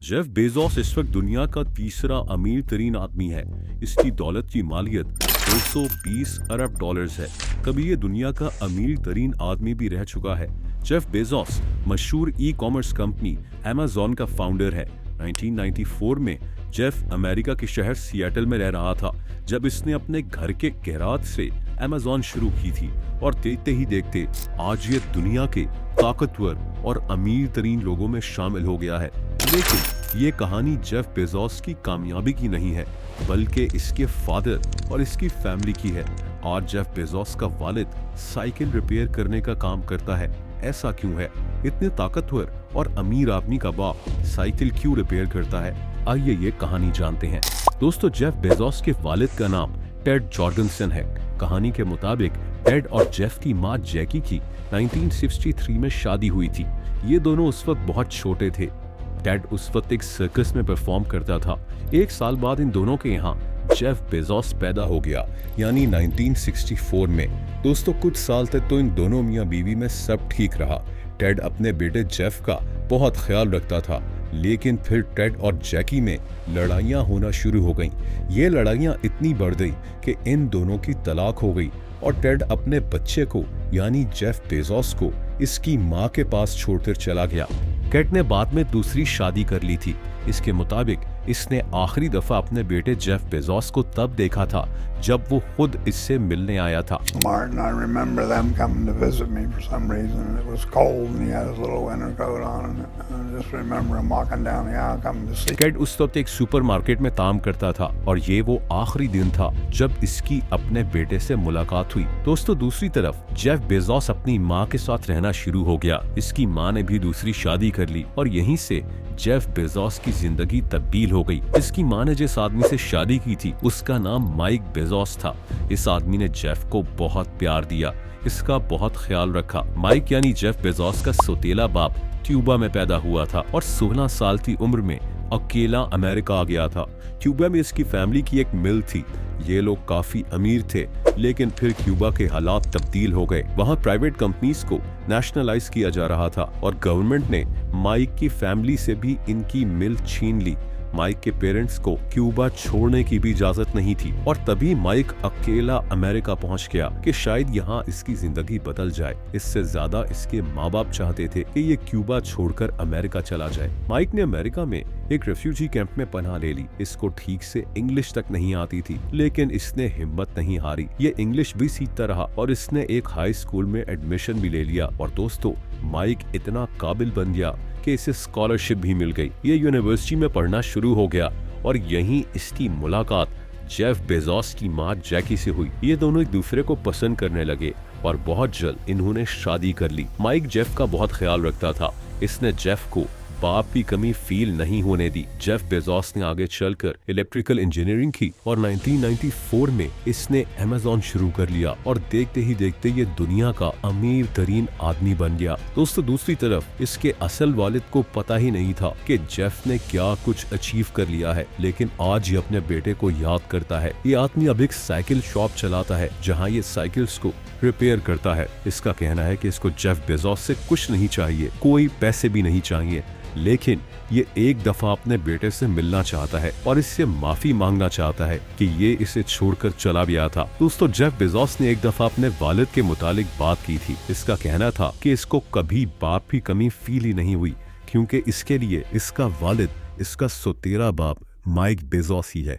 Jeff Bezos इस वक्त दुनिया का तीसरा अमीर तरीन आदमी है। इसकी दौलत की मालियत 220 अरब डॉलर्स है। कभी ये दुनिया का अमीर तरीन आदमी भी रह चुका है। जेफ बेजोस मशहूर ई कॉमर्स कंपनी अमेज़न का फाउंडर है। 1994 में जेफ अमेरिका के शहर सिएटल में रह रहा था जब इसने अपने घर के गैराज से अमेज़न शुरू की थी, और देखते ही देखते आज ये दुनिया के ताकतवर और अमीर तरीन लोगों में शामिल हो गया है। लेकिन ये कहानी जेफ बेजोस की कामयाबी की नहीं है, बल्कि इसके फादर और इसकी फैमिली की है। आज जेफ बेजोस का वालिद साइकिल रिपेयर करने का काम करता है। ऐसा क्यों है? इतने ताकतवर और अमीर आदमी का बाप साइकिल क्यों रिपेयर करता है? आइए ये कहानी जानते हैं। दोस्तों, जेफ बेजोस के वालिद का नाम टेड जॉर्गनसन है। कहानी के मुताबिक टेड और जेफ की मां जैकी की 1963 में शादी हुई थी। ये दोनों उस वक्त बहुत छोटे थे। टेड उस वक्त एक सर्कस में परफॉर्म करता था। एक साल बाद इन दोनों के यहाँ जेफ बेजोस पैदा हो गया, यानी 1964 में। दोस्तों, कुछ साल तक तो इन दोनों मियाँ बीवी में सब ठीक रहा। टेड अपने बेटे जेफ का बहुत ख्याल रखता था, लेकिन फिर टेड और जैकी में लड़ाइयाँ होना शुरू हो गईं। ये लड़ाइयाँ इतनी बढ़ गई कि इन दोनों की तलाक हो गई और टेड अपने बच्चे को यानी जेफ बेजोस को इसकी माँ के पास छोड़कर चला गया। टेड ने बाद में दूसरी शादी कर ली थी। इसके मुताबिक इसने आखिरी दफा अपने बेटे जेफ बेजोस को तब देखा था जब वो खुद इससे मिलने आया था। Martin, I remember them coming to visit me for some reason. It was cold and he had his little winter coat on, and I just remember him walking down the aisle coming to see. Ted उस वक्त एक supermarket में काम करता था और ये वो आखिरी दिन था जब इसकी अपने बेटे से मुलाकात हुई। दोस्तों, दूसरी तरफ जेफ बेजोस अपनी माँ के साथ रहना शुरू हो गया। इसकी माँ ने भी दूसरी शादी कर ली और यहीं से जेफ बेजोस की जिंदगी तब्दील हो गई। इसकी माँ ने जिस आदमी से शादी की थी उसका नाम माइक बेजोस था। इस आदमी ने जेफ को बहुत प्यार दिया, इसका बहुत ख्याल रखा। माइक यानी जेफ बेजोस का सौतेला बाप क्यूबा में पैदा हुआ था और 16 साल की उम्र में अकेला अमेरिका आ गया था। क्यूबा में इसकी फैमिली की एक मिल थी। ये लोग काफी अमीर थे, लेकिन फिर क्यूबा के हालात तब्दील हो गए। वहाँ प्राइवेट कंपनीज को नेशनलाइज किया जा रहा था और गवर्नमेंट ने माइक की फैमिली से भी इनकी मिल छीन ली। माइक के पेरेंट्स को क्यूबा छोड़ने की भी इजाजत नहीं थी और तभी माइक अकेला अमेरिका पहुंच गया कि शायद यहाँ इसकी जिंदगी बदल जाए। इससे ज्यादा इसके माँ बाप चाहते थे कि ये क्यूबा छोड़कर अमेरिका चला जाए। माइक ने अमेरिका में एक रेफ्यूजी कैंप में पनाह ले ली। इसको ठीक से इंग्लिश तक नहीं आती थी, लेकिन इसने हिम्मत नहीं हारी। ये इंग्लिश भी सीखता रहा और इसने एक हाई स्कूल में एडमिशन भी ले लिया। और दोस्तों, माइक इतना काबिल बन गया कि इसे स्कॉलरशिप भी मिल गई। ये यूनिवर्सिटी में पढ़ना शुरू हो गया और यहीं इसकी मुलाकात जेफ बेजोस की माँ जैकी से हुई। ये दोनों एक दूसरे को पसंद करने लगे और बहुत जल्द इन्होंने शादी कर ली। माइक जेफ का बहुत ख्याल रखता था। इसने जेफ को बाप की कमी फील नहीं होने दी। जेफ बेजोस ने आगे चलकर इलेक्ट्रिकल इंजीनियरिंग की और 1994 में इसने अमेज़न शुरू कर लिया और देखते ही देखते ये दुनिया का अमीर तरीन आदमी बन गया। दोस्तों, दूसरी तरफ इसके असल वालिद को पता ही नहीं था कि जेफ ने क्या कुछ अचीव कर लिया है, लेकिन आज ये अपने बेटे को याद करता है। ये आदमी अब एक साइकिल शॉप चलाता है जहाँ ये साइकिल्स को रिपेयर करता है। इसका कहना है कि इसको जेफ बेजोस से कुछ नहीं चाहिए, कोई पैसे भी नहीं चाहिए, लेकिन ये एक दफा अपने बेटे से मिलना चाहता है और इससे माफी मांगना चाहता है कि ये इसे छोड़कर चला गया था। दोस्तों, जेफ बेजोस ने एक दफा अपने वालिद के मुतालिक बात की थी। इसका कहना था कि इसको कभी बाप की कमी फील ही नहीं हुई, क्योंकि इसके लिए इसका वालिद, इसका सौतेला बाप माइक बेजोस ही है।